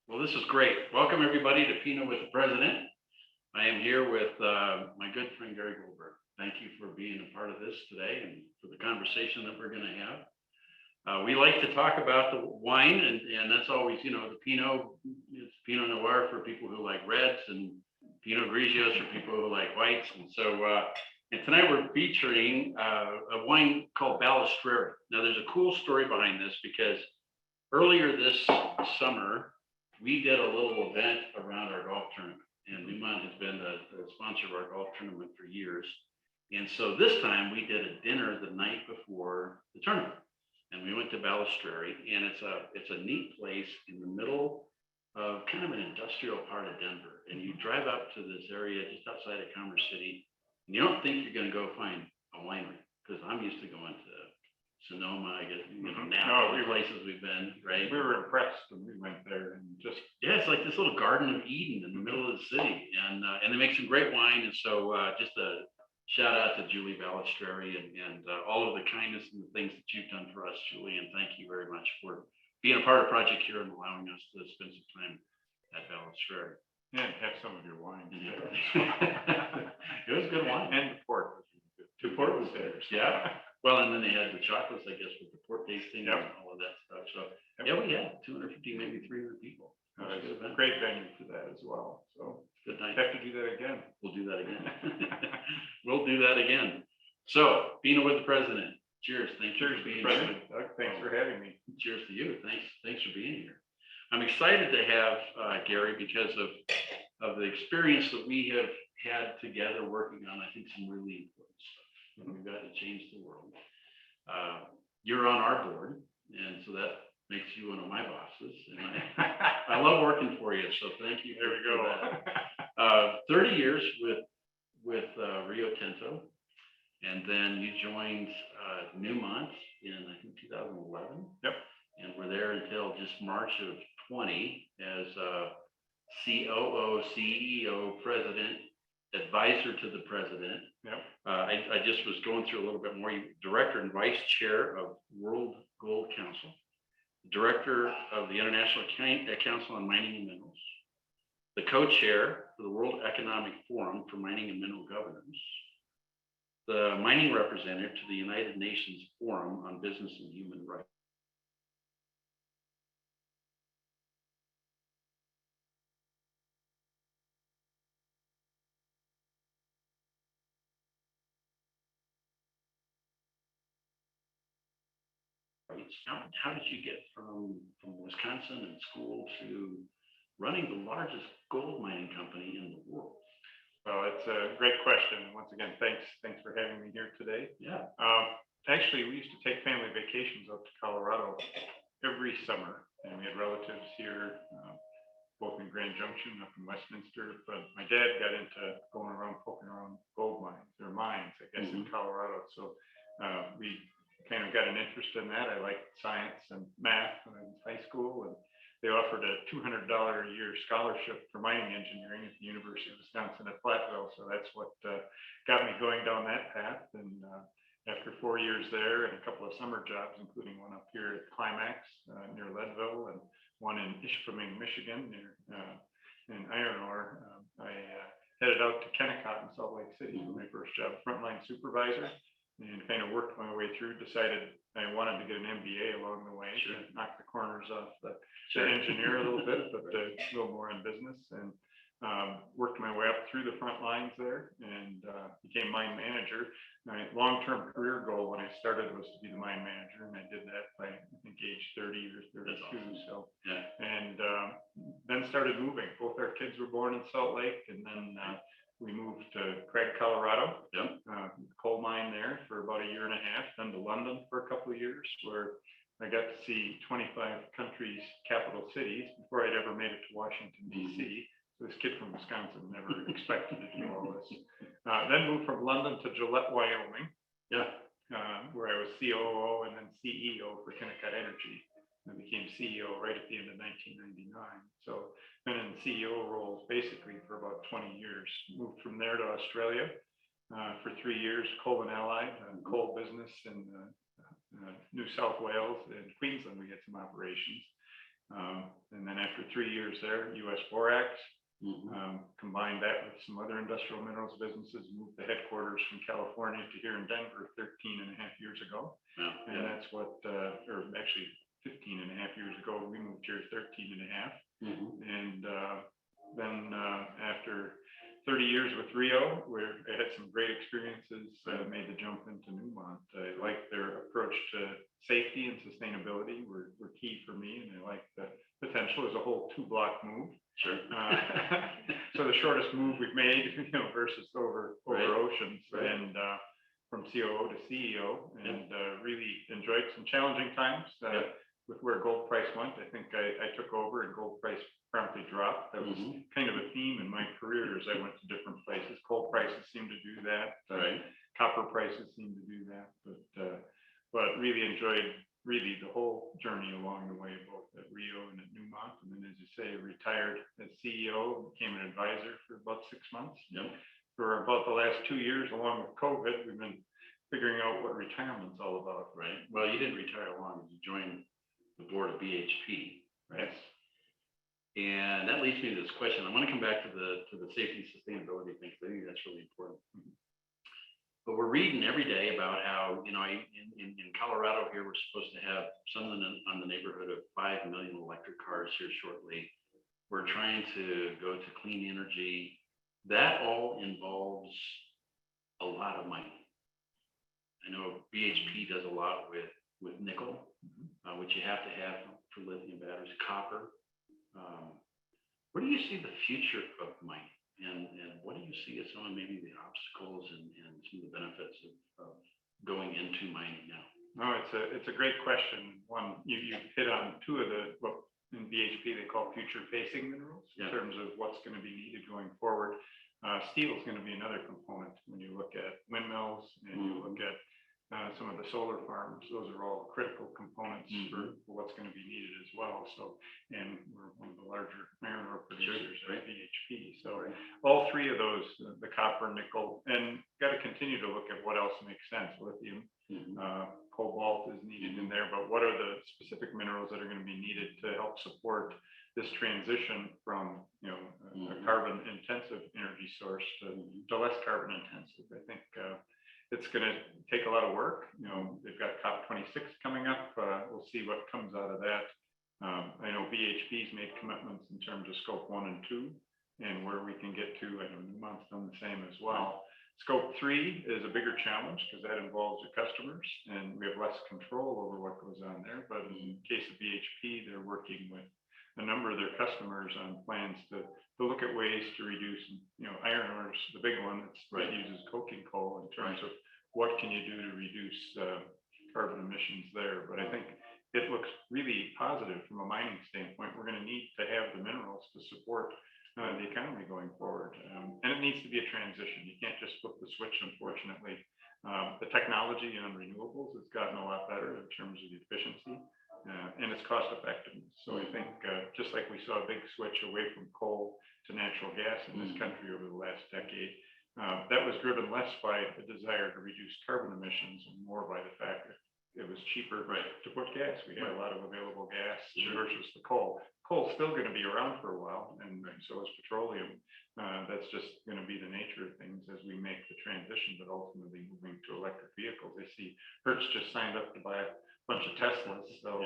Well, this is great. Welcome everybody to Pinot with the President. I am here with my good friend Gary Goldberg. Thank you for being a part of this today and for the conversation that we're going to have. We like to talk about the wine, and that's always, the Pinot. It's Pinot Noir for people who like reds, and Pinot Grigios for people who like whites. And so, and tonight we're featuring a wine called Balistreri. Now, there's a cool story behind this because earlier this summer, we did a little event around our golf tournament, and Newmont has been the sponsor of our golf tournament for years. And so this time we did a dinner the night before the tournament, and we went to Balistreri, and it's a neat place in the middle of kind of an industrial part of Denver. And you drive up to this area just outside of Commerce City, and you don't think you're going to go find a winery, because I'm used to going to Sonoma, I guess, now the places we've been, right? We were impressed when we went there, and just it's like this little Garden of Eden in the middle of the city, and they make some great wine. And so just a shout out to Julie Balistreri and all of the kindness and the things that you've done for us, Julie, and thank you very much for being a part of Project C.U.R.E and allowing us to spend some time at Balistreri. and have some of your wine. It was good wine, And the port was really good. Two port was there, yeah. Well, and then they had the chocolates, I guess, with the port tasting and all of that stuff. So yeah, we had 250, maybe 300 people. It's a great venue for that as well. So good night. Have to do that again. We'll do that again. We'll do that again. So, Pinot with the President. Cheers. Thanks for being President Doug, thanks for having me. Cheers to you. Thanks for being here. I'm excited to have Gary because of the experience that we have had together working on, I think, some really important stuff. And we've got to change the world. You're on our board, and so that makes you one of my bosses. And I love working for you, so thank you. There we go. 30 years with Rio Tinto, and then you joined Newmont in, I think, 2011. Yep. And we're there until just March of 20 as COO, CEO, President, Advisor to the President. Yep. I just was going through a little bit more. Director and Vice Chair of World Gold Council, Director of the International Council on Mining and Minerals, the Co-Chair for the World Economic Forum for Mining and Mineral Governance, the Mining Representative to the United Nations Forum on Business and Human Rights. How did you get from Wisconsin and school to running the largest gold mining company in the world? Well, it's a great question. Once again, thanks for having me here today. Yeah. Actually, we used to take family vacations up to Colorado every summer, and we had relatives here, both in Grand Junction, up in Westminster. But my dad got into going around poking around gold mines, or mines, I guess, in Colorado. So we kind of got an interest in that. I liked science and math when I was in high school, and they offered a $200 a year scholarship for mining engineering at the University of Wisconsin at Platteville. So that's what got me going down that path. And after 4 years there and a couple of summer jobs, including one up here at Climax near Leadville and one in Ishpeming, Michigan, near in iron ore, I headed out to Kennecott in Salt Lake City for my first job, frontline supervisor. And kind of worked my way through, decided I wanted to get an MBA along the way to knock the corners off the engineer a little bit, but a little more in business, and worked my way up through the front lines there and became mine manager. My long-term career goal when I started was to be the mine manager, and I did that by, I think, age 30 or 32. Awesome. So, yeah. And then started moving. Both our kids were born in Salt Lake, and then we moved to Craig, Colorado. Yep. Coal mine there for about a year and a half, then to London for a couple of years, where I got to see 25 countries' capital cities before I'd ever made it to Washington, D.C. So this kid from Wisconsin never expected to do all this. Then moved from London to Gillette, Wyoming. Yeah. Where I was COO and then CEO for Kennecott Energy. I became CEO right at the end of 1999. So been in CEO roles basically for about 20 years. Moved from there to Australia for 3 years, coal and allied, coal business in New South Wales and Queensland. We had some operations. And then after 3 years there, US Borax, Mhm. combined that with some other industrial minerals businesses, moved the headquarters from California to here in Denver 13 and a half years ago. Yeah, And yeah. that's what, or actually 15 and a half years ago, we moved here 13 and a half. Mhm. And then after 30 years with Rio, where I had some great experiences, made the jump into Newmont. I like their approach to safety and sustainability were key for me, and I like the potential as a whole 2-block move. Sure. So the shortest move we've made, versus over Right. oceans, Right. and from COO to CEO, and really enjoyed some challenging times. Yeah. With where gold price went, I think I took over and gold price promptly dropped. That was Mhm. kind of a theme in my career as I went to different places. Coal prices seem to do that. Right. Copper prices seem to do that. But really enjoyed the whole journey along the way, both at Rio and at Newmont. And then, as you say, retired as CEO, became an advisor for about 6 months. Yep. For about the last 2 years, along with COVID, we've been figuring out what retirement's all about. Right. Well, you didn't retire long. You joined the board of BHP, right? Yes. And that leads me to this question. I want to come back to the safety and sustainability thing, because I think that's really important. But we're reading every day about how, in Colorado here, we're supposed to have something on the neighborhood of 5 million electric cars here shortly. We're trying to go to clean energy. That all involves a lot of money. I know BHP does a lot with nickel, which you have to have for lithium batteries, copper. Where do you see the future of mining, and what do you see as some of maybe the obstacles and some of the benefits of going into mining now? No, it's a great question. One, you hit on two of what in BHP they call future facing minerals, in Yeah. terms of what's going to be needed going forward. Steel is going to be another component when you look at windmills and you look at some of the solar farms. Those are all critical components for what's going to be needed as well. So, and we're one of the larger iron ore producers at BHP. So all three of those, the copper, nickel, and got to continue to look at what else makes sense. Lithium, cobalt is needed in there, but what are the specific minerals that are going to be needed to help support this transition from, a carbon intensive energy source to less carbon intensive? I think it's going to take a lot of work. They've got COP26 coming up. We'll see what comes out of that. I know BHP's made commitments in terms of scope 1 and 2 and where we can get to. I know Newmont's done the same as well. Scope 3 is a bigger challenge because that involves the customers and we have less control over what goes on there. But in the case of BHP, they're working with a number of their customers on plans to look at ways to reduce, iron ore is the big one that uses coking coal in terms of what can you do to reduce carbon emissions there. But I think it looks really positive from a mining standpoint. We're going to need to have the minerals to support the economy going forward. And it needs to be a transition. You can't just flip the switch, unfortunately. The technology on renewables has gotten a lot better in terms of the efficiency and its cost effectiveness. So I think just like we saw a big switch away from coal to natural gas in this country over the last decade, that was driven less by the desire to reduce carbon emissions and more by the fact that it was cheaper to put gas. We had a lot of available gas versus the coal. Coal's still going to be around for a while, and so is petroleum. That's just going to be the nature of things as we make the transition, but ultimately moving to electric vehicles. I see Hertz just signed up to buy a bunch of Teslas, so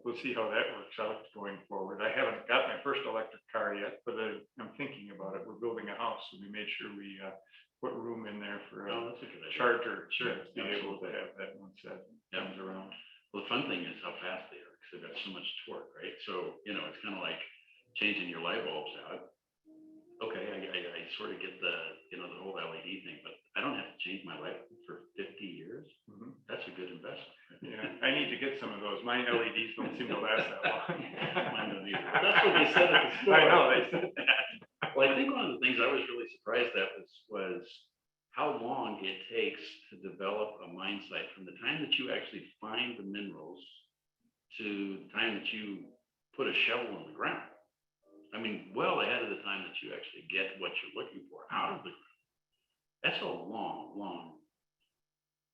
we'll see how that works out going forward. I haven't got my first electric car yet, but I'm thinking about it. We're building a house, so we made sure we put room in there for a charger to be able to have that once that comes around. Well, the fun thing is how fast they are, because they've got so much torque, right? So, it's kind of like changing your light bulbs out. Okay, I sort of get the whole LED thing, but I don't have to change my light bulb for 50 years. That's a good investment. Yeah, I need to get some of those. My LEDs don't seem to last that long. Mine don't either. That's what they said at the store. I know, they said that. Well, I think one of the things I was really surprised at was how long it takes to develop a mine site from the time that you actually find the minerals to the time that you put a shovel in the ground. I mean, well ahead of the time that you actually get what you're looking for out of the ground. That's a long, long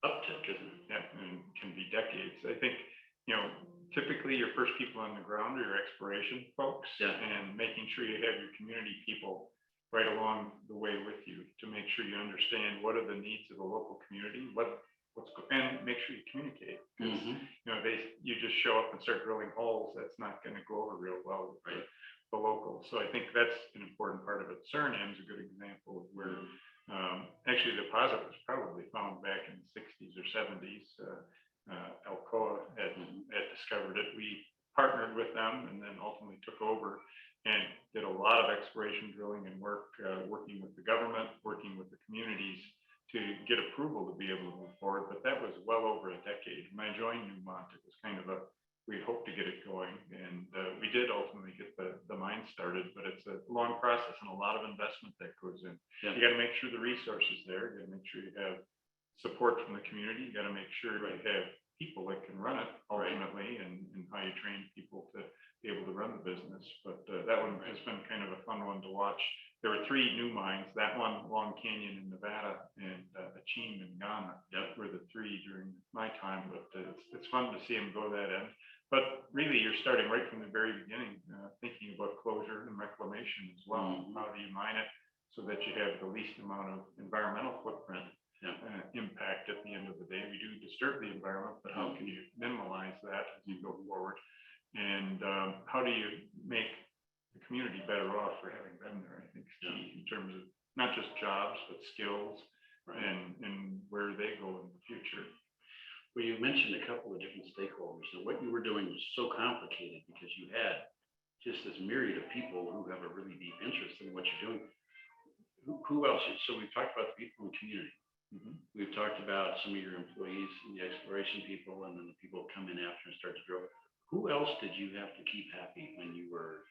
uptick, isn't it? Yeah, and can be decades. I think, typically your first people on the ground are your exploration folks, Yeah. and making sure you have your community people right along the way with you to make sure you understand what are the needs of the local community, and make sure you communicate. 'Cause, you know, you just show up and start drilling holes, that's not going to go over real well with the locals. So I think that's an important part of it. Suriname is a good example of where actually the deposit was probably found back in the 60s or 70s. Alcoa had discovered it. We partnered with them and then ultimately took over and did a lot of exploration drilling and working with the government, working with the communities to get approval to be able to move forward. But that was well over a decade. When I joined Newmont, it was kind of we hoped to get it going, and we did ultimately get the mine started, but it's a long process and a lot of investment that goes in. Yeah. You got to make sure the resources there, you got to make sure you have support from the community, you got to make sure you have people that can run it ultimately, and how you train people to be able to run the business. But that one has been kind of a fun one to watch. There were 3 new mines, that one, Long Canyon in Nevada, and Achim in Ghana. Were the 3 during my time, but it's fun to see them go that end. But really, you're starting right from the very beginning, thinking about closure and reclamation as well. How do you mine it so that you have the least amount of environmental footprint impact at the end of the day? We do disturb the environment, but how can you minimize that as you go forward? And how do you make the community better off for having them there? I think is key in terms of not just jobs, but skills and where they go in the future. Well, you mentioned a couple of different stakeholders, and what you were doing was so complicated because you had just this myriad of people who have a really deep interest in what you're doing. Who else? So we've talked about the people in the community. We've talked about some of your employees, the exploration people, and then the people who come in after and start to drill. Who else did you have to keep happy when you were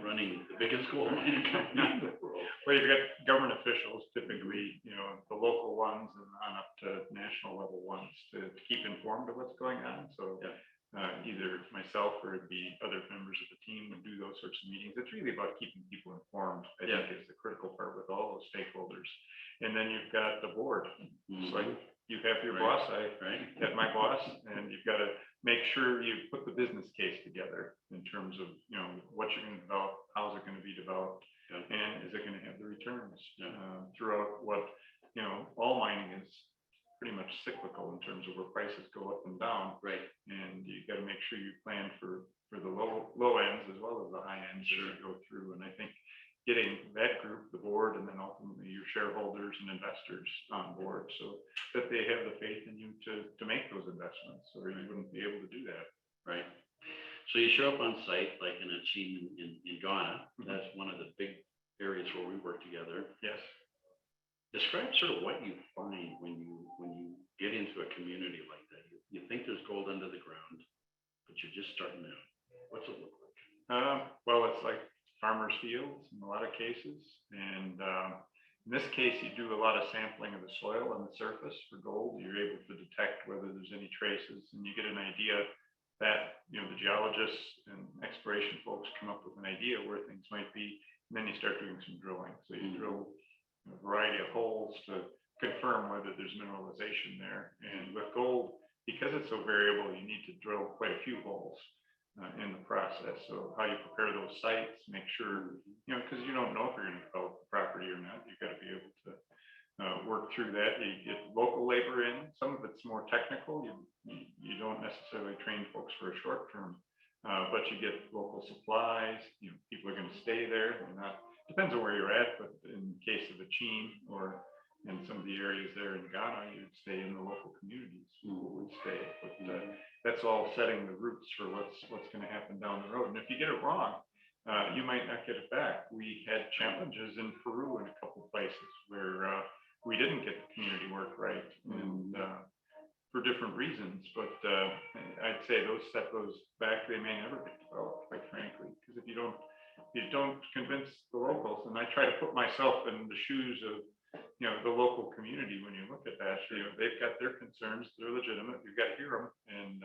running the biggest gold mining company in the world? Well, you've got government officials, typically, you know, the local ones and on up to national level ones to keep informed of what's going on. So either myself or the other members of the team would do those sorts of meetings. It's really about keeping people informed, I think, is the critical part with all those stakeholders. And then you've got the board. It's like you have your boss, I have my boss, and you've got to make sure you put the business case together in terms of, you know, what you're going to develop, how's it going to be developed, and is it going to have the returns throughout what, you know, all mining is pretty much cyclical in terms of where prices go up and down. And you got to make sure you plan for the low ends as well as the high ends as you go through. And I think getting that group, the board, and then ultimately your shareholders and investors on board so that they have the faith in you to make those investments, or you wouldn't be able to do that. So you show up on site like in Achim in Ghana. That's one of the big areas where we work together. Yes. Describe sort of what you find when you get into a community like that. You think there's gold under the ground, but you're just starting out. What's it look like? Well, it's like farmers' fields in a lot of cases. And in this case, you do a lot of sampling of the soil on the surface for gold. You're able to detect whether there's any traces, and you get an idea that, you know, the geologists and exploration folks come up with an idea where things might be, and then you start doing some drilling. So you drill a variety of holes to confirm whether there's mineralization there. And with gold, because it's so variable, you need to drill quite a few holes in the process. So how you prepare those sites, make sure, you know, because you don't know if you're going to develop the property or not. You've got to be able to work through that. You get local labor in. Some of it's more technical. You don't necessarily train folks for a short term, but you get local supplies. You know, people are going to stay there. They're not. Depends on where you're at, but in the case of Achim or in some of the areas there in Ghana, you'd stay in the local communities. People would stay, but that's all setting the roots for what's going to happen down the road. And if you get it wrong, you might not get it back. We had challenges in Peru in a couple of places where we didn't get the community work right, and for different reasons. But I'd say those set those back. They may never get developed, quite frankly, because if you don't convince the locals, and I try to put myself in the shoes of, you know, the local community. When you look at that, you know, they've got their concerns, they're legitimate, you've got to hear them. And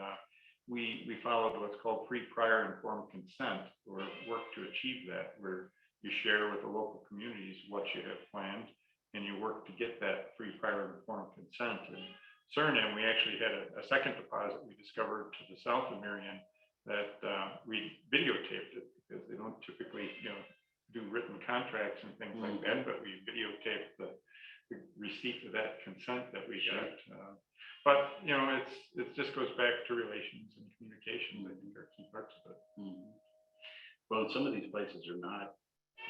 we followed what's called pre-prior informed consent, or work to achieve that, where you share with the local communities what you have planned, and you work to get that pre-prior informed consent. And Suriname, we actually had a second deposit we discovered to the south of Marion that we videotaped it because they don't typically, do written contracts and things like that, but we videotaped the receipt of that consent that we got. But it just goes back to relations and communications. I think are key parts of it. Well, some of these places are not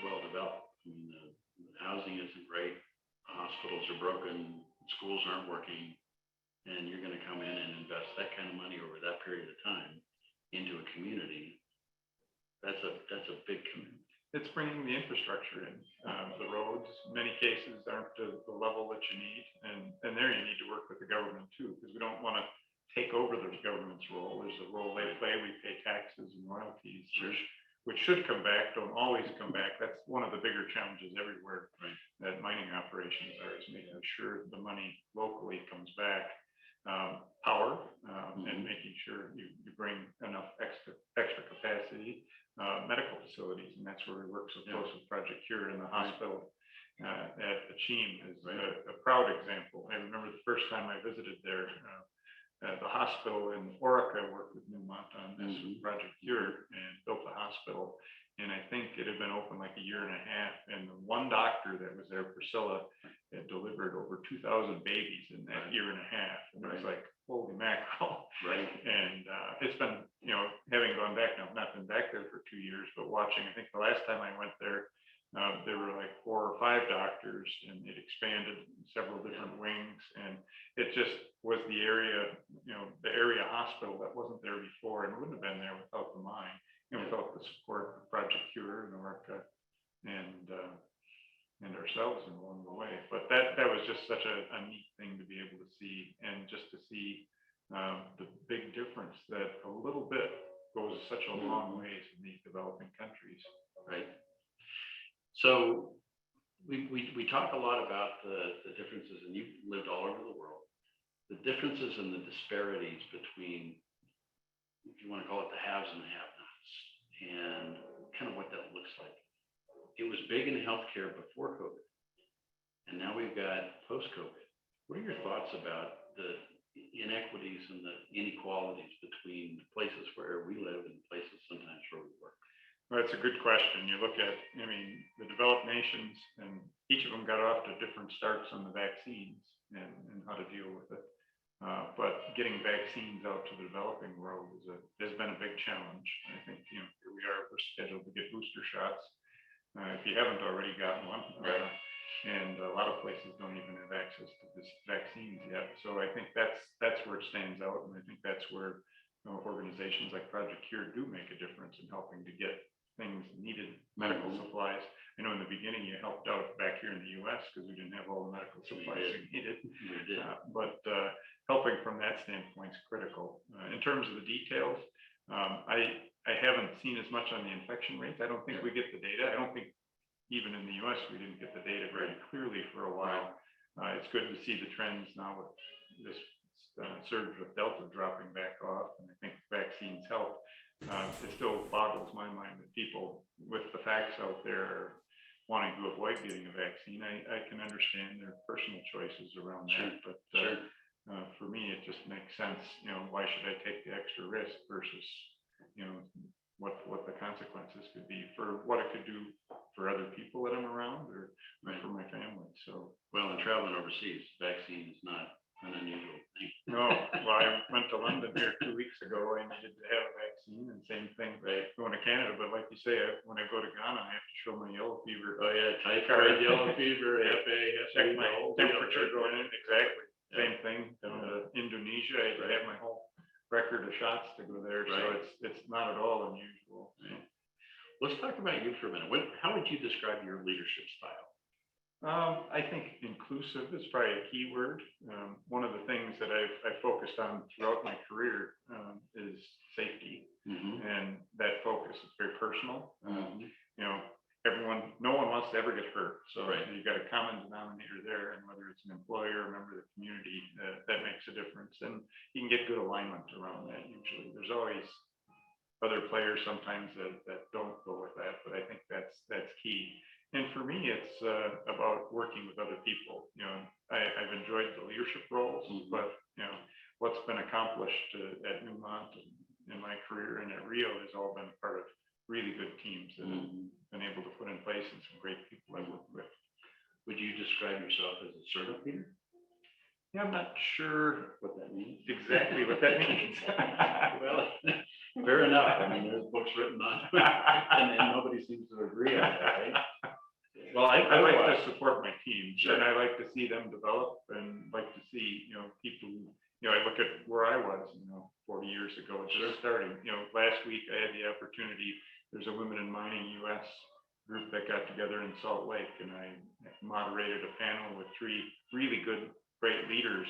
well developed. I mean, the housing isn't great, hospitals are broken, schools aren't working, and you're going to come in and invest that kind of money over that period of time into a community. That's a big commitment. It's bringing the infrastructure in. The roads, in many cases, aren't the level that you need, and there you need to work with the government too, because we don't want to take over the government's role. There's a role they play. We pay taxes and royalties, which should come back, don't always come back. That's one of the bigger challenges everywhere that mining operations are, is making sure the money locally comes back. Power and making sure you bring enough extra capacity, medical facilities, and that's where we work so close with Project C.U.R.E. in the hospital at Achim is a proud example. I remember the first time I visited there, the hospital in Orica worked with Newmont on this Project C.U.R.E. and built a hospital. And I think it had been open like a year and a half. And the one doctor that was there, Priscilla, had delivered over 2,000 babies in that year and a half. And it was like, holy mackerel. And it's been, having gone back now, I've not been back there for 2 years, but watching, I think the last time I went there were like 4 or 5 doctors, and it expanded several different wings. And it just was the area, the area hospital that wasn't there before, and wouldn't have been there without the mine. Without the support of Project C.U.R.E. and Orica and ourselves along the way. But that was just such a neat thing to be able to see, and just to see the big difference that a little bit goes such a long ways in these developing countries. Right. So we talk a lot about the differences, and you've lived all over the world, the differences and the disparities between, if you want to call it, the haves and the have-nots, and kind of what that looks like. It was big in healthcare before COVID, and now we've got post-COVID. What are your thoughts about the inequities and the inequalities between places where we live and places sometimes where we work? Well, that's a good question. You look at, the developed nations, and each of them got off to different starts on the vaccines and how to deal with it. But getting vaccines out to the developing world has been a big challenge. I think, here we are, we're scheduled to get booster shots. If you haven't already gotten one, and a lot of places don't even have access to this vaccines yet. So I think that's where it stands out, and I think that's where organizations like Project C.U.R.E. do make a difference in helping to get things needed, medical supplies. I know in the beginning you helped out back here in the U.S. because we didn't have all the medical supplies we needed. But helping from that standpoint is critical. In terms of the details, I haven't seen as much on the infection rates. I don't think we get the data. I don't think even in the U.S. we didn't get the data very clearly for a while. It's good to see the trends now with this surge with Delta dropping back off, and I think vaccines help. It still boggles my mind that people with the facts out there are wanting to avoid getting a vaccine. I can understand their personal choices around that, but for me, it just makes sense. Why should I take the extra risk versus, what the consequences could be for what it could do for other people that I'm around or for my family. So, well, and traveling overseas, vaccine is not an unusual thing. No, well, I went to London here 2 weeks ago. I needed to have a vaccine, and same thing going to Canada. But like you say, when I go to Ghana, I have to show my yellow fever. Oh yeah, typhoid, yellow fever, FA, check my temperature going in. Exactly. Same thing down to Indonesia. I had to have my whole record of shots to go there. So it's not at all unusual. So. Let's talk about you for a minute. How would you describe your leadership style? I think inclusive is probably a key word. One of the things that I've focused on throughout my career is safety, and that focus is very personal. No one wants to ever get hurt, so you've got a common denominator there, and whether it's an employer or a member of the community, that makes a difference, and you can get good alignment around that. Usually, there's always other players sometimes that don't go with that, but I think that's key. And for me, it's about working with other people. I've enjoyed the leadership roles, but what's been accomplished at Newmont and in my career and at Rio has all been part of really good teams that I've been able to put in place and some great people I've worked with. Would you describe yourself as a servant leader? Yeah, I'm not sure What that means? exactly what that means. Well, fair enough. I mean, there's books written on it, and nobody seems to agree on that, right? Well, I like to support my team, Sure. and I like to see them develop, and like to see, people who, I look at where I was, 40 years ago, just starting. Last week I had the opportunity, there's a Women in Mining US group that got together in Salt Lake, and I moderated a panel with 3 really good, great leaders,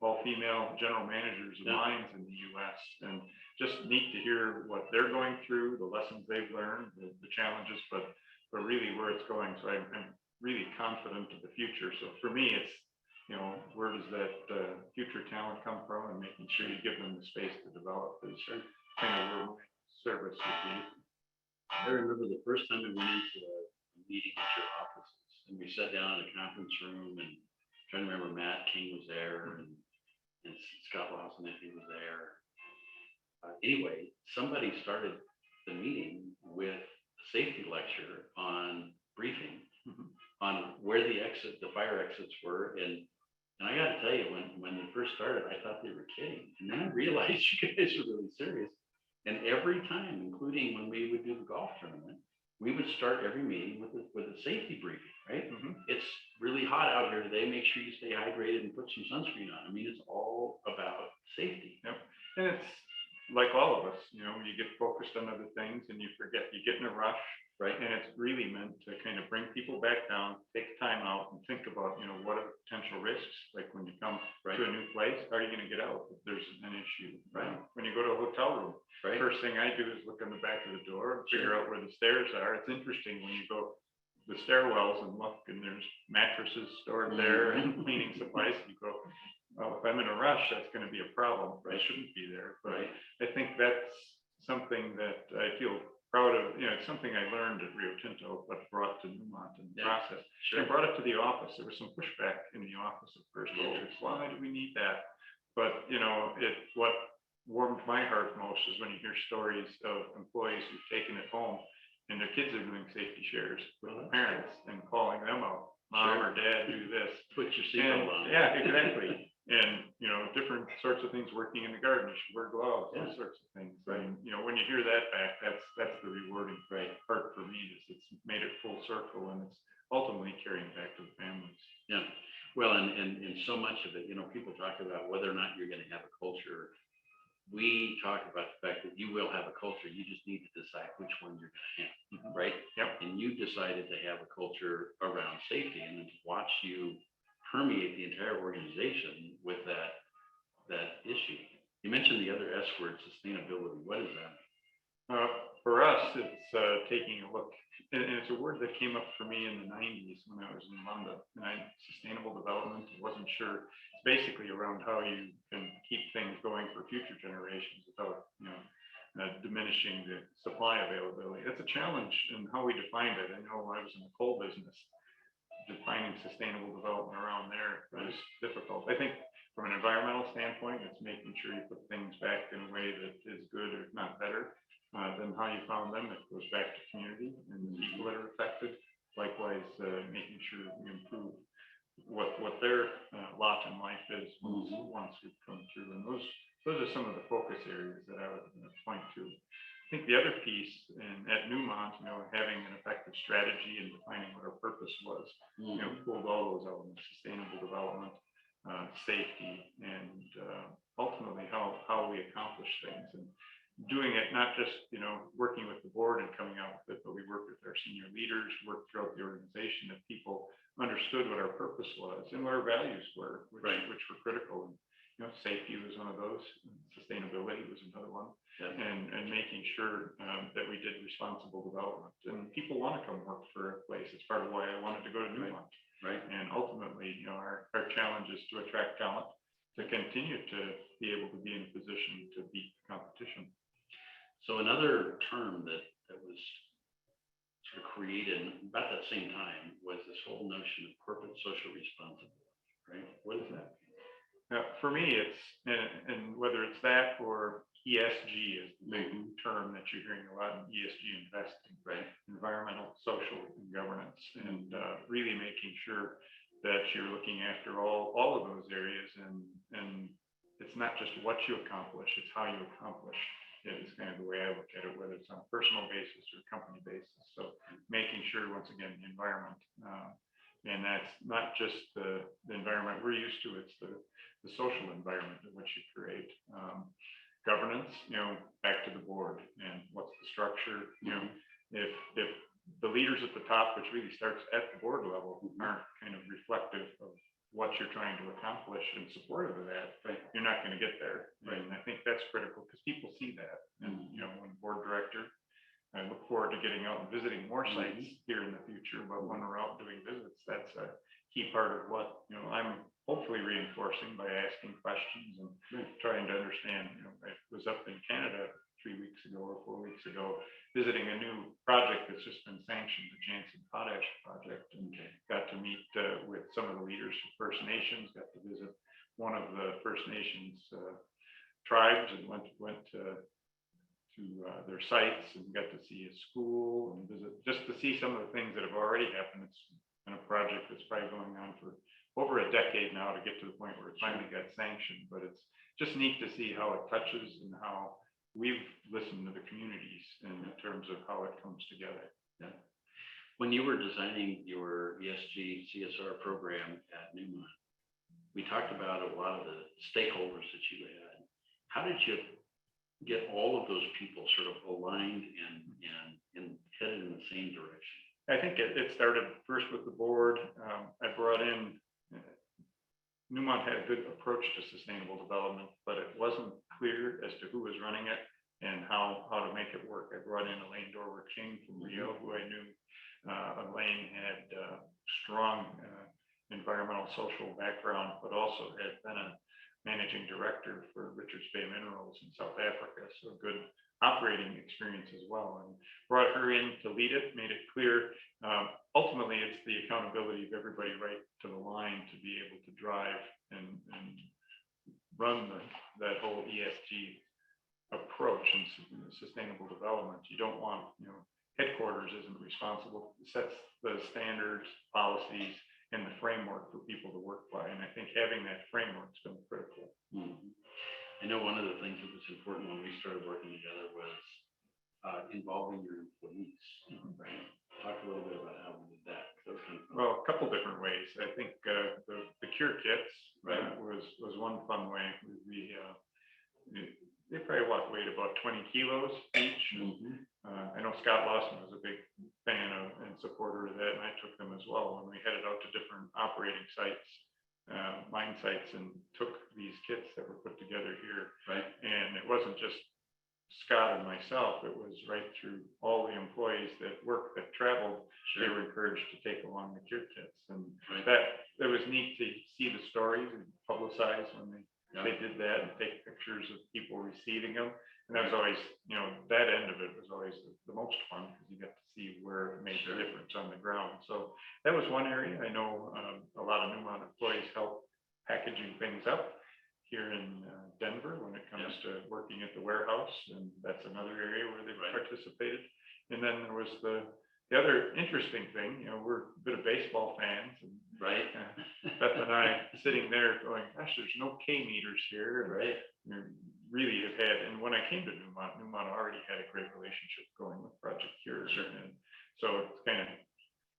all female general managers of mines in the US, and just neat to hear what they're going through, the lessons they've learned, the challenges, but really where it's going. So I'm really confident of the future. So for me, it's, where does that future talent come from, and making sure you give them the space to develop is kind of where my service would be. I remember the first time we went into a meeting at your offices, and we sat down in a conference room, and I'm trying to remember Matt King was there, and Scott Lawson, I think, was there. Anyway, somebody started the meeting with a safety lecture on briefing, on where the fire exits were, and I got to tell you, when it first started, I thought they were kidding, and then I realized you guys are really serious. And every time, including when we would do the golf tournament, we would start every meeting with a safety briefing, right? It's really hot out here today. Make sure you stay hydrated and put some sunscreen on. I mean, it's all about safety. Yep. And it's like all of us, you get focused on other things and you forget, you get in a rush. Right. And it's really meant to kind of bring people back down, take time out and think about, what are the potential risks? Like when you come to a new place, how are you going to get out if there's an issue? Right. When you go to a hotel room, first thing I do is look on the back of the door and figure out where the stairs are. It's interesting when you go the stairwells and look, and there's mattresses stored there and cleaning supplies. You go, well, if I'm in a rush, that's going to be a problem. I shouldn't be there. But I think that's something that I feel proud of. It's something I learned at Rio Tinto, but brought to Newmont in the process. I brought it to the office. There was some pushback in the office at first. Why do we need that? But what warmed my heart most is when you hear stories of employees who've taken it home and their kids are doing safety shares with the parents and calling them out. Mom or dad, do this. Put your seatbelt on. Yeah, exactly. And, different sorts of things, working in the garden, you should wear gloves, those sorts of things. And, when you hear that back, that's the rewarding part for me, is it's made it full circle, and it's ultimately carrying back to the families. Yeah. Well, and so much of it, people talk about whether or not you're going to have a culture. We talk about the fact that you will have a culture. You just need to decide which one you're going to have, right? Yep. And you decided to have a culture around safety, and then to watch you permeate the entire organization with that issue. You mentioned the other S word, sustainability. What is that? For us, it's taking a look, and it's a word that came up for me in the 90s when I was in London. Sustainable development, I wasn't sure. It's basically around how you can keep things going for future generations without, diminishing the supply availability. That's a challenge in how we defined it. I know when I was in the coal business, defining sustainable development around there was difficult. I think from an environmental standpoint, it's making sure you put things back in a way that is good, or if not better, than how you found them. It goes back to community and the people that are affected. Likewise, making sure we improve what their lot in life is once we've come through. And those are some of the focus areas that I would point to. I think the other piece, and at Newmont, having an effective strategy and defining what our purpose was, pulled all those elements: sustainable development, safety, and ultimately how we accomplish things. And doing it not just working with the board and coming out with it, but we worked with our senior leaders, worked throughout the organization, that people understood what our purpose was and what our values were, which were critical. And safety was one of those, sustainability was another one, and making sure that we did responsible development. And people want to come work for a place. It's part of why I wanted to go to Newmont. Right. And ultimately, our challenge is to attract talent to continue to be able to be in a position to beat competition. So another term that was sort of created about that same time was this whole notion of corporate social responsibility, right? What is that? For me, it's, and whether it's that or ESG is the big term that you're hearing a lot in ESG investing, Right. environmental, social, and governance, and really making sure that you're looking after all of those areas, and it's not just what you accomplish, it's how you accomplish it is kind of the way I look at it, whether it's on a personal basis or company basis. So making sure, once again, the environment, and that's not just the environment we're used to, it's the social environment in which you create. Governance, back to the board and what's the structure, if the leaders at the top, which really starts at the board level, aren't kind of reflective of what you're trying to accomplish and supportive of that, Right. you're not going to get there. Right. And I think that's critical because people see that. And, when board director, I look forward to getting out and visiting more sites here in the future, but when we're out doing visits, that's a key part of what, I'm hopefully reinforcing by asking questions and trying to understand. I was up in Canada 3 weeks ago or 4 weeks ago, visiting a new project that's just been sanctioned, the Jansen Potash Project, and got to meet with some of the leaders of First Nations, got to visit one of the First Nations tribes and went to their sites and got to see a school and visit, just to see some of the things that have already happened. It's been a project that's probably going on for over a decade now to get to the point where it finally got sanctioned, but it's just neat to see how it touches and how we've listened to the communities in terms of how it comes together. Yeah. When you were designing your ESG CSR program at Newmont, we talked about a lot of the stakeholders that you had. How did you get all of those people sort of aligned and headed in the same direction? I think it started first with the board. I brought in, Newmont had a good approach to sustainable development, but it wasn't clear as to who was running it and how to make it work. I brought in Elaine Dorwer-King from Rio, who I knew. Elaine had strong environmental social background, but also had been a managing director for Richards Bay Minerals in South Africa, so good operating experience as well, and brought her in to lead it, made it clear. Ultimately, it's the accountability of everybody right to the line to be able to drive and run that whole ESG approach and sustainable development. You don't want, headquarters isn't responsible, it sets the standards, policies, and the framework for people to work by. And I think having that framework's been critical. I know one of the things that was important when we started working together was involving your employees. Right? Talk a little bit about how we did that. Well, a couple different ways. I think the C.U.R.E. kits was one fun way. They probably weighed about 20 kilos each. I know Scott Lawson was a big fan of and supporter of that, and I took them as well when we headed out to different operating sites, mine sites, and took these kits that were put together here. Right. And it wasn't just Scott and myself, it was right through all the employees that traveled. They were encouraged to take along the C.U.R.E. kits, and that it was neat to see the stories and publicize when they did that and take pictures of people receiving them. And that was always, that end of it was always the most fun because you got to see where it made the difference on the ground. So that was one area. I know a lot of Newmont employees help packaging things up here in Denver when it comes to working at the warehouse, and that's another area where they participated. And then there was the other interesting thing, we're a bit of baseball fans, and Beth and I sitting there going, gosh, there's no K meters here. Right. We really have had, and when I came to Newmont already had a great relationship going with Project C.U.R.E. And so it's kind of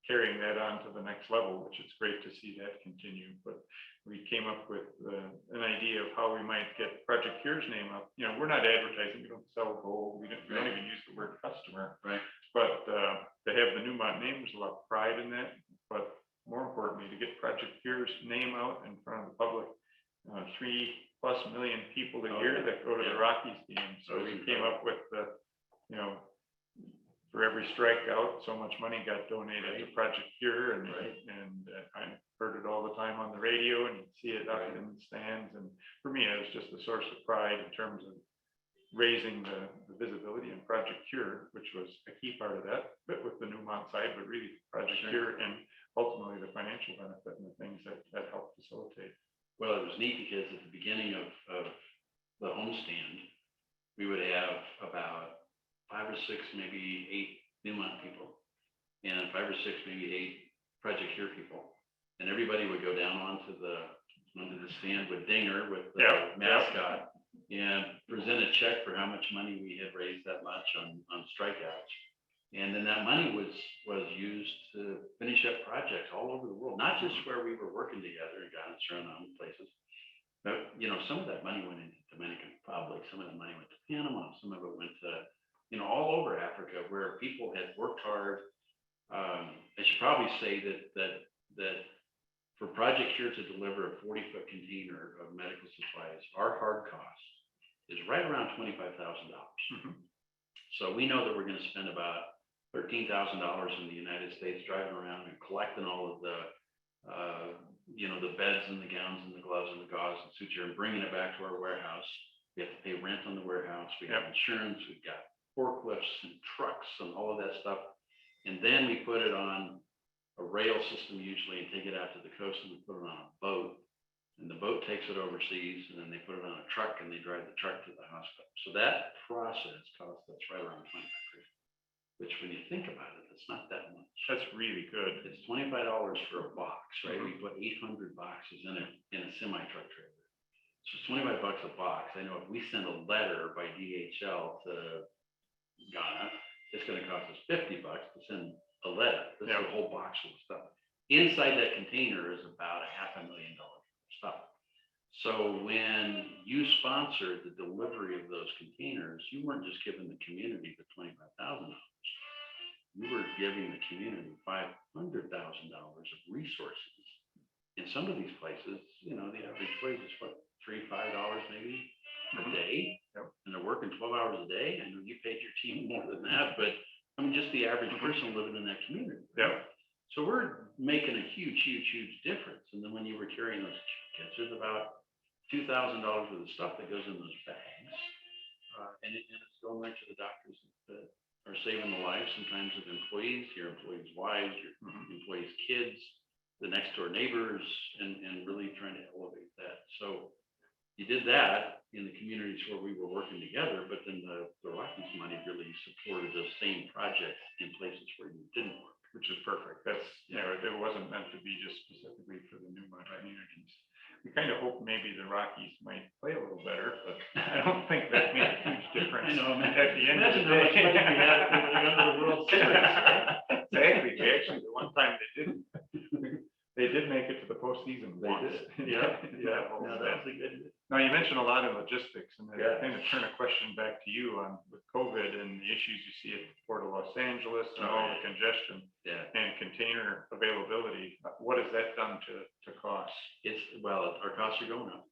carrying that on to the next level, which it's great to see that continue. But we came up with an idea of how we might get Project C.U.R.E.'s name up. We're not advertising, we don't sell gold, we don't even use the word customer. Right. But to have the Newmont name, there's a lot of pride in that. But more importantly, to get Project C.U.R.E.'s name out in front of the public, 3+ million people a year that go to the Rockies games. So we came up with for every strikeout, so much money got donated to Project C.U.R.E. And I heard it all the time on the radio, and you'd see it up in the stands. And for me, it was just a source of pride in terms of raising the visibility in Project C.U.R.E, which was a key part of that, but with the Newmont side, but really Project C.U.R.E and ultimately the financial benefit and the things that help facilitate. Well, it was neat because at the beginning of the homestand, we would have about 5 or 6, maybe 8 Newmont people, and 5 or 6, maybe 8 Project C.U.R.E people, and everybody would go down onto the stand with Dinger, with the mascot, and present a check for how much money we had raised that much on strikeouts. And then that money was used to finish up projects all over the world, not just where we were working together in Ghana, Suriname, places. But, some of that money went into Dominican Republic, some of that money went to Panama, some of it went to, all over Africa where people had worked hard. I should probably say that for Project C.U.R.E to deliver a 40-foot container of medical supplies, our hard cost is right around $25,000. So we know that we're going to spend about $13,000 in the United States driving around and collecting all of the, the beds and the gowns and the gloves and the gauze and suture and bringing it back to our warehouse. We have to pay rent on the warehouse. We have insurance. We've got forklifts and trucks and all of that stuff. And then we put it on a rail system usually and take it out to the coast, and we put it on a boat, and the boat takes it overseas, and then they put it on a truck and they drive the truck to the hospital. So that process costs us right around $25,000, which when you think about it, it's not that much. That's really good. It's $25 for a box, right? We put 800 boxes in a semi truck trailer. So it's $25 a box. I know if we send a letter by DHL to Ghana, it's going to cost us $50 to send a letter. This is a whole box full of stuff. Inside that container is about $500,000 stuff. So when you sponsored the delivery of those containers, you weren't just giving the community the $25,000. You were giving the community $500,000 of resources. In some of these places, the average wage is what, $3, $5 maybe a day, and they're working 12 hours a day. I know you paid your team more than that, but I mean, just the average person living in that community. So we're making a huge, huge, huge difference. And then when you were carrying those kits, there's about $2,000 worth of stuff that goes in those bags. And it's going right to the doctors that are saving the lives sometimes of employees, your employees' wives, your employees' kids, the next door neighbors, and really trying to elevate that. So you did that in the communities where we were working together, but then the Rockies money really supported those same projects in places where you didn't work, which is perfect. That's, it wasn't meant to be just specifically for the Newmont communities. We kind of hope maybe the Rockies might play a little better, but I don't think that made a huge difference. I know, man. At the end of the day. Exactly. Actually, the one time they did make it to the postseason once. That's a good. Now, you mentioned a lot of logistics, and I kind of turn a question back to you on with COVID and the issues you see at the Port of Los Angeles and all the congestion and container availability. What has that done to costs? Our costs are going up.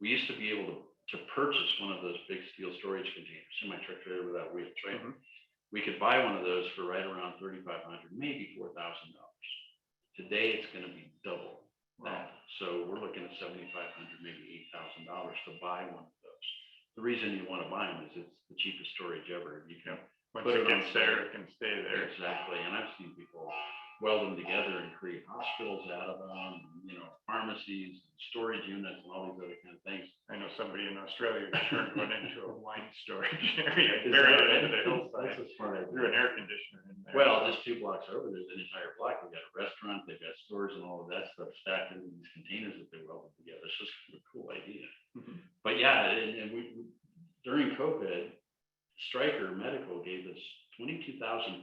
We used to be able to purchase one of those big steel storage containers, semi-truck trailer without wheels, right? We could buy one of those for right around $3,500, maybe $4,000. Today, it's going to be double that. So we're looking at $7,500, maybe $8,000 to buy one of those. The reason you want to buy them is it's the cheapest storage ever. You can put it on there, it can stay there. Exactly. And I've seen people weld them together and create hospitals out of them, pharmacies, storage units, and all these other kind of things. I know somebody in Australia turned one into a wine storage area, buried it into the hillside. That's a smart idea. Threw an air conditioner in there. Well, just 2 blocks over, there's an entire block. We've got a restaurant, they've got stores and all of that stuff stacked into these containers that they welded together. It's just kind of a cool idea. But and we during COVID, Stryker Medical gave us 22,500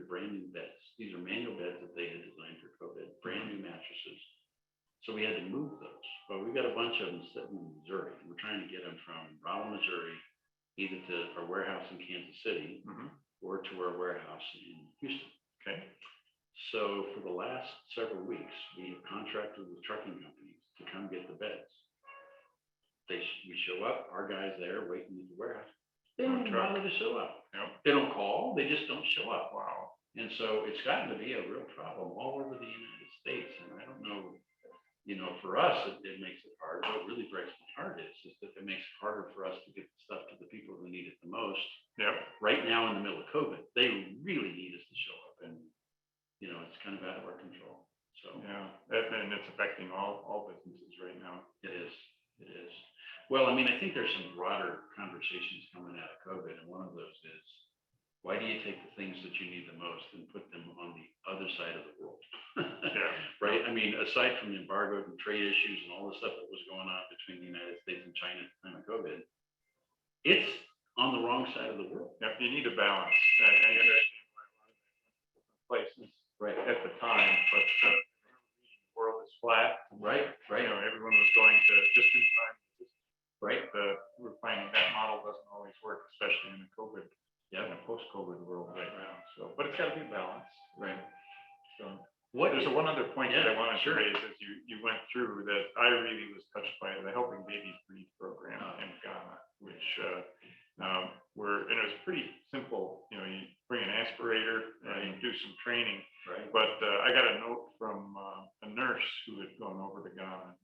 brand new beds. These are manual beds that they had designed for COVID, brand new mattresses. So we had to move those. But we've got a bunch of them sitting in Missouri. We're trying to get them from Rolla, Missouri, either to our warehouse in Kansas City or to our warehouse in Houston. Okay. So for the last several weeks, we have contracted with trucking companies to come get the beds. We show up, our guys there waiting at the warehouse. They don't even bother to show up. They don't call, they just don't show up. Wow. And so it's gotten to be a real problem all over the United States. And I don't know for us, it makes it hard. What really breaks my heart is that it makes it harder for us to get the stuff to the people who need it the most. Yep. Right now in the middle of COVID, they really need us to show up, and it's kind of out of our control. So yeah, and it's affecting all businesses right now. it is. It is. Well, I think there's some broader conversations coming out of COVID, and one of those is, why do you take the things that you need the most and put them on the other side of the world? Yeah. Right. Aside from the embargo and trade issues and all the stuff that was going on between the United States and China at the time of COVID, it's on the wrong side of the world. Yep. You need a balance. I understand why a lot of places Right. at the time, but the world is flat. Right. Right. Everyone was going to just in time. Right. We're finding that model doesn't always work, especially in a COVID, Yeah. in a post-COVID world right now. So, but it's got to be balanced. Right. So There's one other point that I wanted sure. to raise as you went through that I really was touched by the Helping Babies Breathe program in Ghana, which and it was pretty simple. You bring an aspirator, you do some training. Right. But I got a note from a nurse who had gone over to Ghana.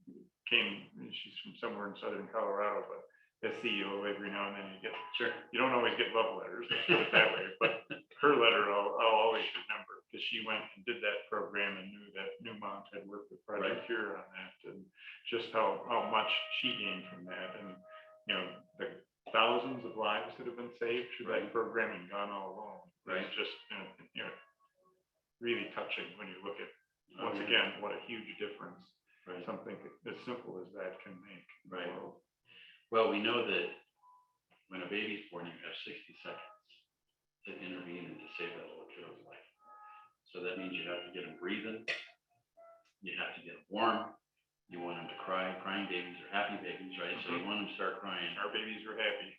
She's from somewhere in southern Colorado, but as CEO, every now and then you don't always get love letters, let's put it that way. But her letter I'll always remember, because she went and did that program and knew that Newmont had worked with Project C.U.R.E. on that, and just how much she gained from that, and the thousands of lives that have been saved through that program in Ghana alone. Right. It's just really touching when you look at once again what a huge difference something as simple as that can make. Right. Well, we know that when a baby's born, you have 60 seconds to intervene and to save that little kiddo's life. So that means you have to get them breathing. You have to get them warm. You want them to cry. Crying babies are happy babies, right? So you want them to start crying. Our babies are happy.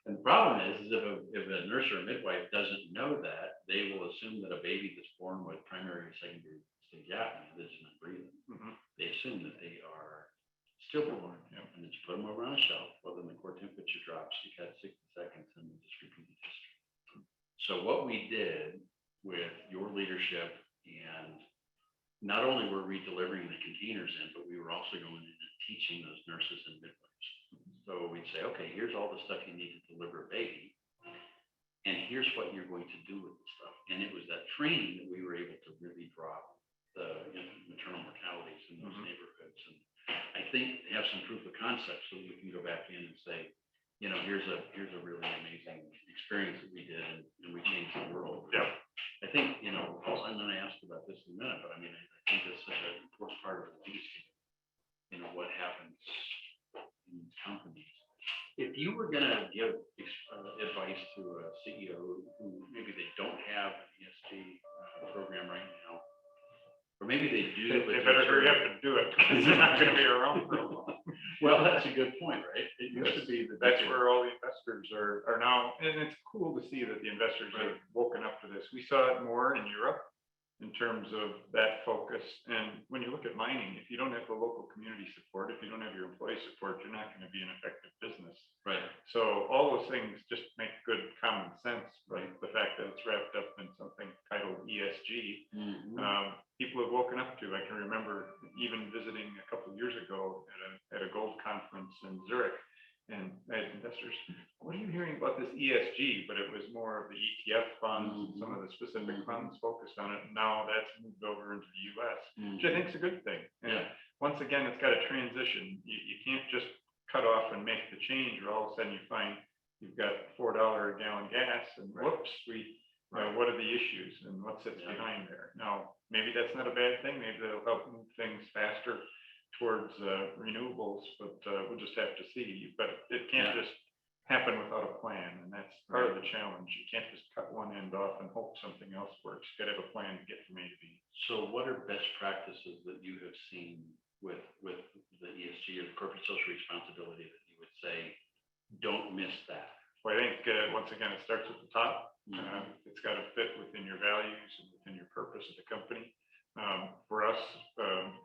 And the problem is if a nurse or a midwife doesn't know that, they will assume that a baby that's born with primary or secondary stage apnea that's not breathing. Mm-hmm. They assume that they are stillborn. Yep. And then you put them over on a shelf. Well, then the core temperature drops. You got 60 seconds, and you just repeat the history. So what we did with your leadership, and not only were we delivering the containers in, but we were also going in and teaching those nurses and midwives. So we'd say, okay, here's all the stuff you need to deliver a baby, and here's what you're going to do with the stuff. And it was that training that we were able to really drop the maternal mortalities in those neighborhoods. And I think they have some proof of concept, so we can go back in and say, here's a really amazing experience that we did, and we changed the world. Yeah. I think, I'm going to ask about this in a minute, but I think that's such an important part of the leadership. What happens in companies. If you were going to give advice to a CEO who maybe they don't have an ESG program right now, or maybe they do, but they better hurry up and do it, because they're not going to be around for a while. Well, that's a good point, right? It used to be that's where all the investors are now, and it's cool to see that the investors have woken up to this. We saw it more in Europe in terms of that focus. And when you look at mining, if you don't have the local community support, if you don't have your employee support, you're not going to be an effective business. Right. So all those things just make good common sense, right? The fact that it's wrapped up in something titled ESG, people have woken up to. I can remember even visiting a couple of years ago at a gold conference in Zurich, and I had investors, what are you hearing about this ESG? But it was more of the ETF funds, and some of the specific funds focused on it. And now that's moved over into the US, which I think is a good thing. And once again, it's got a transition. You can't just cut off and make the change, or all of a sudden you find you've got $4 a gallon gas, and whoops, what are the issues and what sits behind there? Now, maybe that's not a bad thing. Maybe that'll help move things faster towards renewables, but we'll just have to see. But it can't just happen without a plan, and that's part of the challenge. You can't just cut one end off and hope something else works. You got to have a plan to get from A to B. So what are best practices that you have seen with the ESG or the corporate social responsibility that you would say, don't miss that? Well, I think once again, it starts at the top. It's got to fit within your values and within your purpose of the company. For us,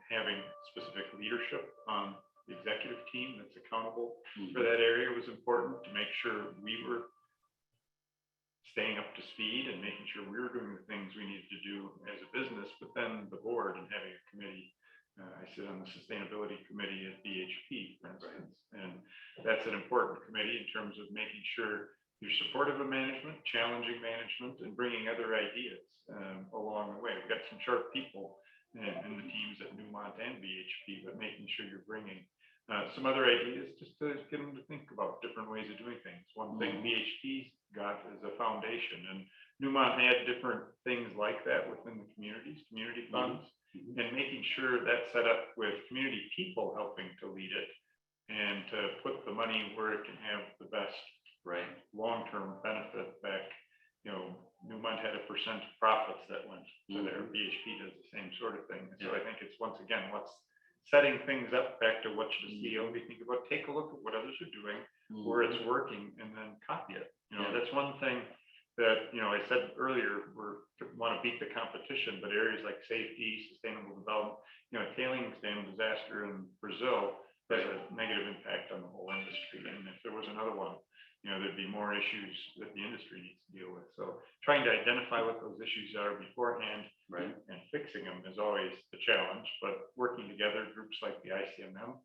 having specific leadership on the executive team that's accountable for that area was important, to make sure we were staying up to speed and making sure we were doing the things we needed to do as a business, but then the board and having a committee I sit on the sustainability committee at BHP, for instance, and that's an important committee in terms of making sure you're supportive of management, challenging management, and bringing other ideas along the way. We've got some sharp people in the teams at Newmont and BHP, but making sure you're bringing some other ideas just to get them to think about different ways of doing things. One thing BHP's got is a foundation, and Newmont had different things like that within the communities, community funds, and making sure that's set up with community people helping to lead it and to put the money where it can have the best long-term benefit back. Newmont had a percent of profits that went to their BHP does the same sort of thing. So I think it's once again, what's setting things up back to what the CEO be think about, take a look at what others are doing, where it's working, and then copy it. That's one thing that, I said earlier, we want to beat the competition, but areas like safety, sustainable development, tailings dam disaster in Brazil has a negative impact on the whole industry. And if there was another one, there'd be more issues that the industry needs to deal with. So trying to identify what those issues are beforehand and fixing them is always the challenge, but working together, groups like the ICMM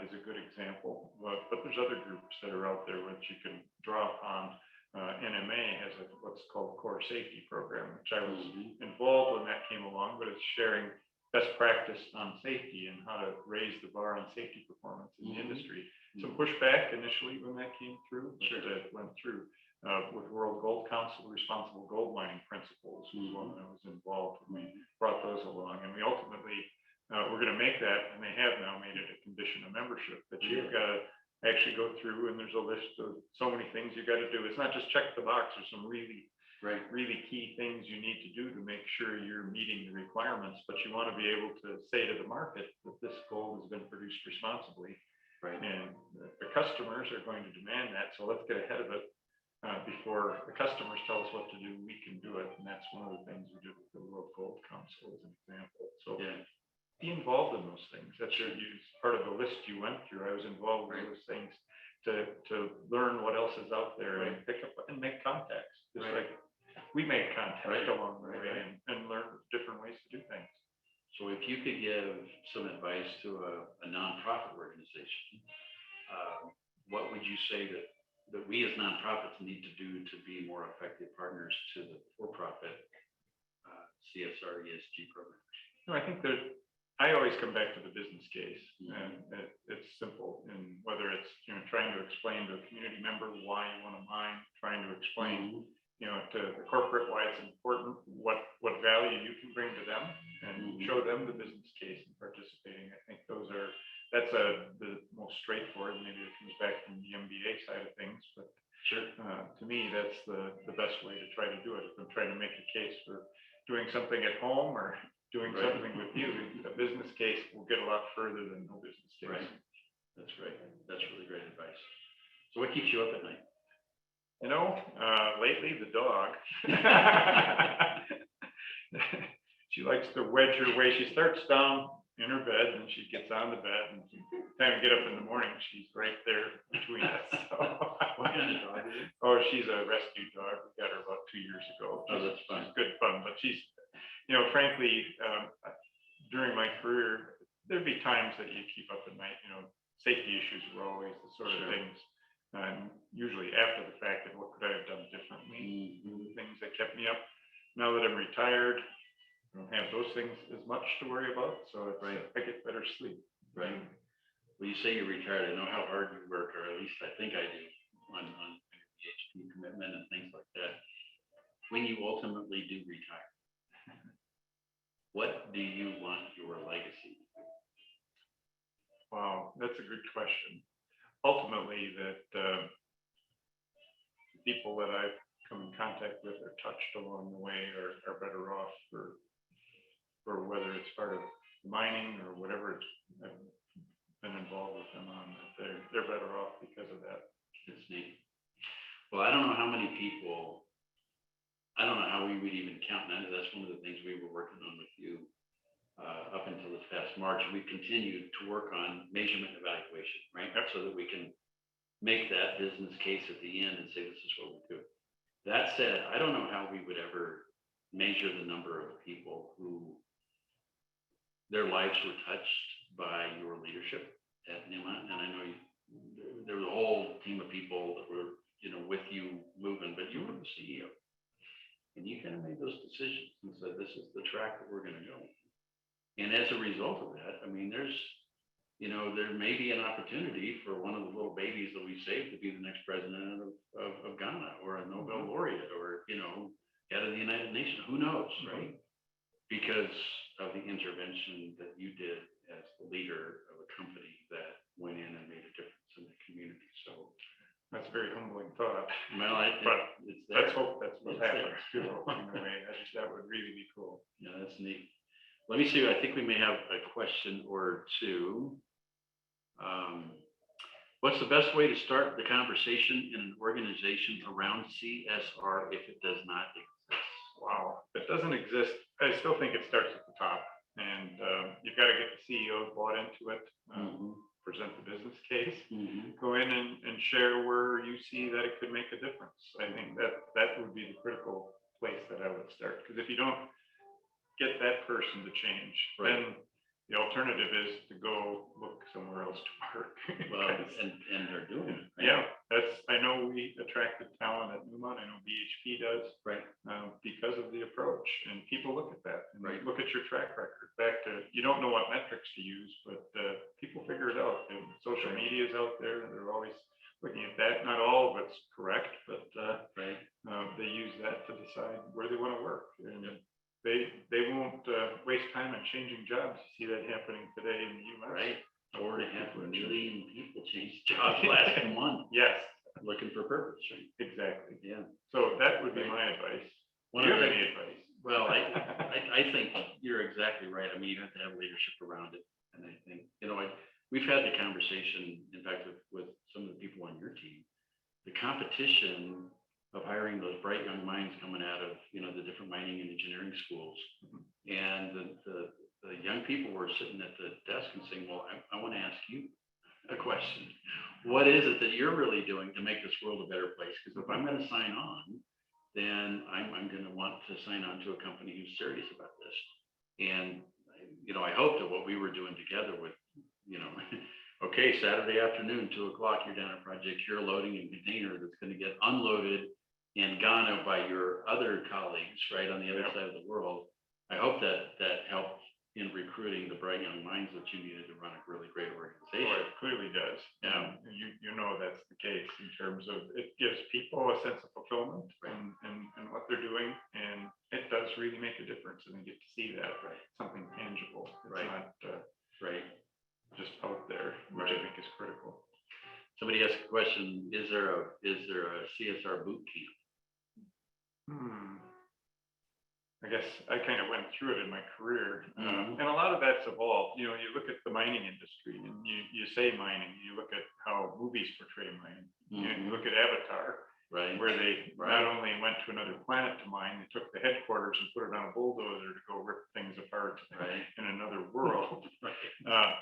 is a good example. But there's other groups that are out there which you can draw upon. NMA has what's called Core Safety Program, which I was involved when that came along, but it's sharing best practice on safety and how to raise the bar on safety performance in the industry. Some pushback initially when that came through, but it went through. With World Gold Council, responsible gold mining principles was one that was involved when we brought those along. And we ultimately, we're going to make that, and they have now made it a condition of membership that you've got to actually go through, and there's a list of so many things you got to do. It's not just check the box. There's some really key things you need to do to make sure you're meeting the requirements, but you want to be able to say to the market that this gold has been produced responsibly. And the customers are going to demand that. So let's get ahead of it before the customers tell us what to do. We can do it. And that's one of the things we did with the World Gold Council as an example. So be involved in those things. That's part of the list you went through. I was involved in those things to learn what else is out there and pick up and make contacts. Just like we made contact along the way and learn different ways to do things. So if you could give some advice to a nonprofit organization, what would you say that we as nonprofits need to do to be more effective partners to the for-profit CSR ESG programs? I think I always come back to the business case, and it's simple. And whether it's trying to explain to a community member why you want to mine, trying to explain to the corporate why it's important, what value you can bring to them, and show them the business case and participating. I think that's the most straightforward. Maybe it comes back from the MBA side of things, but to me, that's the best way to try to do it. If I'm trying to make a case for doing something at home or doing something with you, a business case will get a lot further than no business case. That's right. That's really great advice. So what keeps you up at night? Lately the dog. She likes to wedge her way. She starts down in her bed and she gets on the bed, and time to get up in the morning, she's right there between us. So, what kind of dog is it? Oh, she's a rescue dog. We got her about 2 years ago. That's fun. She's good fun, but she's, frankly, during my career, there'd be times that you keep up at night. Safety issues were always the sort of things. Usually after the fact of what could I have done differently, things that kept me up. Now that I'm retired, I don't have those things as much to worry about, so I get better sleep. Well, you say you're retired. I know how hard you work, or at least I think I do, on your PhD commitment and things like that. When you ultimately do retire, what do you want your legacy to be? Wow, that's a good question. Ultimately, that the people that I've come in contact with or touched along the way are better off for whether it's part of mining or whatever I've been involved with them on. They're better off because of that. It's neat. Well, I don't know how many people. I don't know how we would even count. And that's one of the things we were working on with you up until this past March. We've continued to work on measurement and evaluation, right? So that we can make that business case at the end and say, this is what we do. That said, I don't know how we would ever measure the number of people who their lives were touched by your leadership at Newmont. And I know there was a whole team of people that were, with you moving, but you were the CEO. And you kind of made those decisions and said, this is the track that we're going to go. And as a result of that, I mean, there may be an opportunity for one of the little babies that we saved to be the next president of Ghana, or a Nobel laureate, or, head of the United Nations. Who knows, right? Because of the intervention that you did as the leader of a company that went in and made a difference in the community. So that's a very humbling thought. Well, it's let's hope that's what happens too, in a way. I think that would really be cool. Yeah, that's neat. Let me see. I think we may have a question or two. What's the best way to start the conversation in an organization around CSR if it does not exist? Wow, if it doesn't exist, I still think it starts at the top, and you've got to get the CEO bought into it. Present the business case, go in and share where you see that it could make a difference. I think that would be the critical place that I would start, because if you don't get that person to change, then the alternative is to go look somewhere else to work. Well, and they're doing it. Right? Yeah, I know we attracted talent at Newmont. I know BHP does, right? Because of the approach, and people look at that. And right. Look at your track record. Back to, you don't know what metrics to use, but people figure it out. And social media is out there, and they're always looking at that. Not all of it's correct, but they use that to decide where they want to work. And they won't waste time on changing jobs. You see that happening today in the U.S. Right. 4.5 million people changed jobs last month. Yes. Looking for purpose, right? Exactly. Yeah. So that would be my advice. Do you have any advice? Well, I think you're exactly right. I mean, you have to have leadership around it. And I think, we've had the conversation, in fact, with some of the people on your team, the competition of hiring those bright young minds coming out of, the different mining and engineering schools. And the young people were sitting at the desk and saying, well, I want to ask you a question. What is it that you're really doing to make this world a better place? Because if I'm going to sign on, then I'm going to want to sign on to a company who's serious about this. And, I hope that what we were doing together with, okay, Saturday afternoon, 2:00, you're down at Project C.U.R.E. loading a container that's going to get unloaded in Ghana by your other colleagues, right, on the other side of the world. I hope that helped in recruiting the bright young minds that you needed to run a really great organization. Oh, it clearly does. You know that's the case in terms of it gives people a sense of fulfillment and what they're doing, and it does really make a difference, and they get to see that something tangible. It's not just out there, which I think is critical. Somebody asked a question: Is there a CSR boot camp? I guess I kind of went through it in my career, and a lot of that's evolved. You look at the mining industry, and you say mining, you look at how movies portray mining. You look at Avatar, where they not only went to another planet to mine, they took the headquarters and put it on a bulldozer to go rip things apart in another world.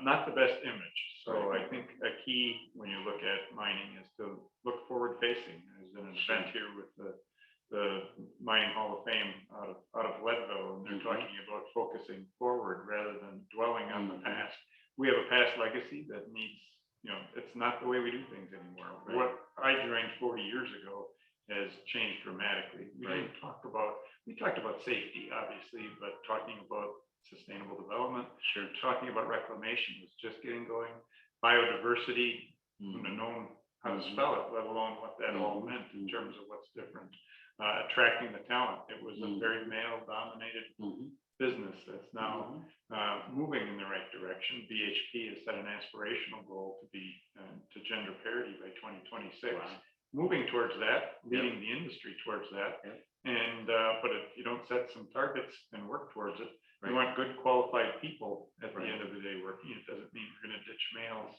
Not the best image. So I think a key when you look at mining is to look forward facing. There's an event here with the Mining Hall of Fame out of Leadville, and they're talking about focusing forward rather than dwelling on the past. We have a past legacy that needs, it's not the way we do things anymore. What I joined 40 years ago has changed dramatically. We talked about safety, obviously, but talking about sustainable development, talking about reclamation was just getting going. Biodiversity, wouldn't have known how to spell it, let alone what that all meant in terms of what's different. Attracting the talent. It was a very male-dominated business that's now moving in the right direction. BHP has set an aspirational goal to be to gender parity by 2026. Moving towards that, leading the industry towards that. And but if you don't set some targets and work towards it, you want good qualified people at the end of the day working. It doesn't mean we're going to ditch males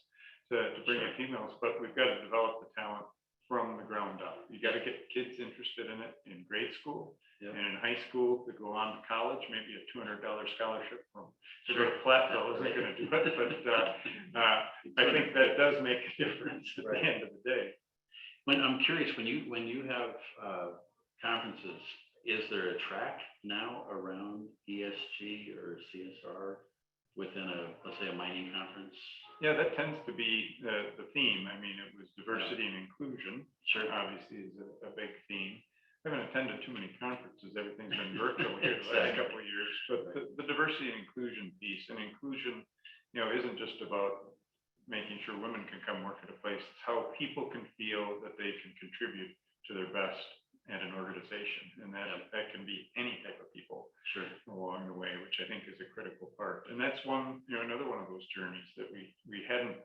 to bring in females, but we've got to develop the talent from the ground up. You got to get kids interested in it in grade school and in high school to go on to college. Maybe a $200 scholarship to go to Platteville isn't going to do it, but I think that does make a difference at the end of the day. I'm curious, when you have conferences, is there a track now around ESG or CSR within let's say a mining conference? Yeah, that tends to be the theme. I mean, it was diversity and inclusion. Sure. Obviously is a big theme. I haven't attended too many conferences. Everything's been virtual here the last Exactly. couple of years. But the diversity and inclusion piece, and inclusion, isn't just about making sure women can come work at a place. It's how people can feel that they can contribute to their best at an organization. And that can be any type of people. Sure. Along the way, which I think is a critical part. And that's one, another one of those journeys that we hadn't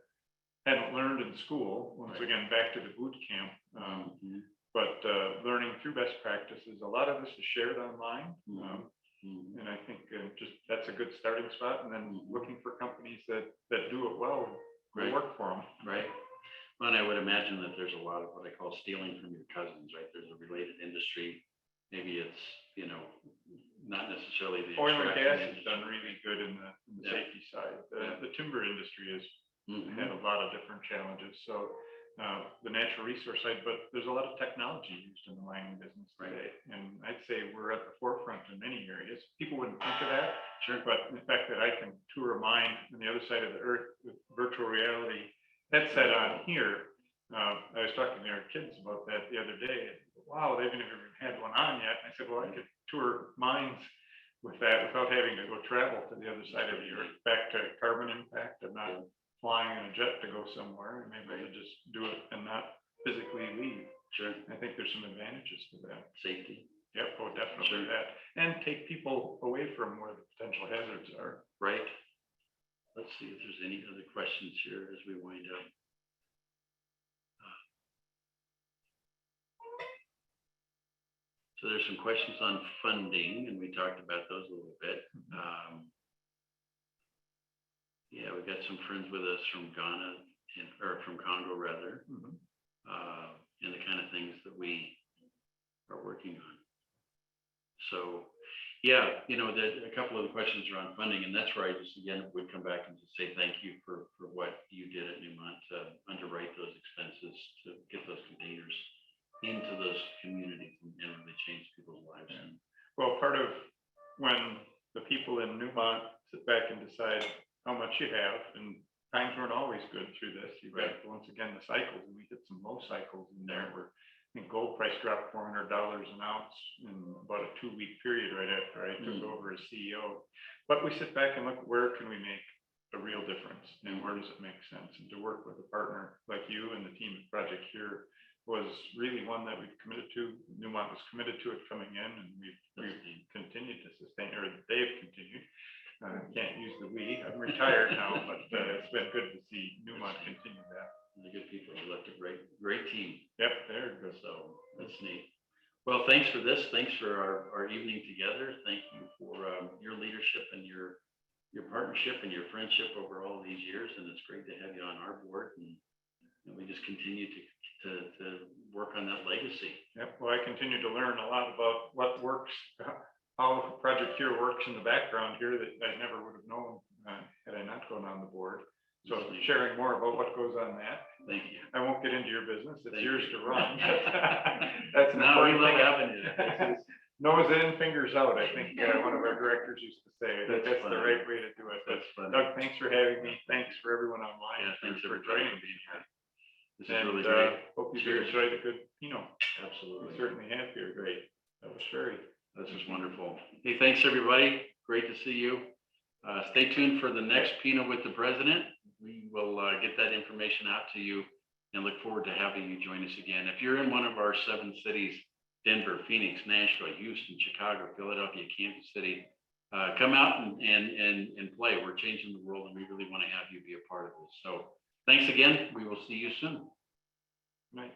learned in school. Once again, back to the boot camp. But learning through best practices, a lot of this is shared online. And I think just that's a good starting spot. And then looking for companies that do it well, will work for them. Right. Well, and I would imagine that there's a lot of what I call stealing from your cousins, right? There's a related industry. Maybe it's, not necessarily the oil and gas extraction has done really good in the safety side. The timber industry has had a lot of different challenges. So the natural resource side, but there's a lot of technology used in the mining business today. And I'd say we're at the forefront in many areas. People wouldn't think of that. Sure. But the fact that I can tour a mine on the other side of the earth with virtual reality headset on here, I was talking to our kids about that the other day. Wow, they've never even had one on yet. And I said, well, I could tour mines with that without having to go travel to the other side of the earth. Back to carbon impact of not flying in a jet to go somewhere, and able to just do it and not physically leave. Sure. I think there's some advantages to that. Safety. Yep, oh, definitely Sure. that. And take people away from where the potential hazards are. Right. Let's see if there's any other questions here as we wind up. So there's some questions on funding, and we talked about those a little bit. Yeah, we've got some friends with us from Ghana, or from Congo rather, and the kind of things that we are working on. So, yeah, a couple of the questions are on funding, and that's where I just again would come back and just say thank you for what you did at Newmont to underwrite those expenses to get those containers into those communities and really change people's lives. Yeah. Well, part of when the people in Newmont sit back and decide how much you have, and times weren't always good through this. You've got, once again, the cycles, and we hit some low cycles in there where I think gold price dropped $400 an ounce in about a 2-week period right after I took over as CEO. But we sit back and look, where can we make a real difference, and where does it make sense? And to work with a partner like you and the team at Project C.U.R.E was really one that we've committed to. Newmont was committed to it coming in, and we've continued to sustain, or they've continued. Can't use the we. I'm retired now, but it's been good to see Newmont continue that. The good people have left a great team. Yep, they're good. So that's neat. Well, thanks for this. Thanks for our evening together. Thank you for your leadership and your partnership and your friendship over all these years. And it's great to have you on our board. And we just continue to work on that legacy. Yep. Well, I continue to learn a lot about what works, how Project C.U.R.E works in the background here that I never would have known had I not gone on the board. So sharing more about what goes on that. Thank you. I won't get into your business. It's Thank yours you. to run. That's an Now we important love thing. having you. Nose in, fingers out. I think one of our directors used to say. I think that's funny. the right way to do it. But That's funny. Doug, thanks for having me. Thanks for everyone online. Yeah, thanks for everybody joining for being here. This is And really great. hope you Cheers. enjoyed a good Pinot. Absolutely. We certainly have here. Great. That was very. This is wonderful. Hey, thanks everybody. Great to see you. Stay tuned for the next Pinot with the President. We will get that information out to you and look forward to having you join us again. If you're in one of our 7 cities, Denver, Phoenix, Nashville, Houston, Chicago, Philadelphia, Kansas City, come out and play. We're changing the world, and we really want to have you be a part of this. So thanks again. We will see you soon. Night.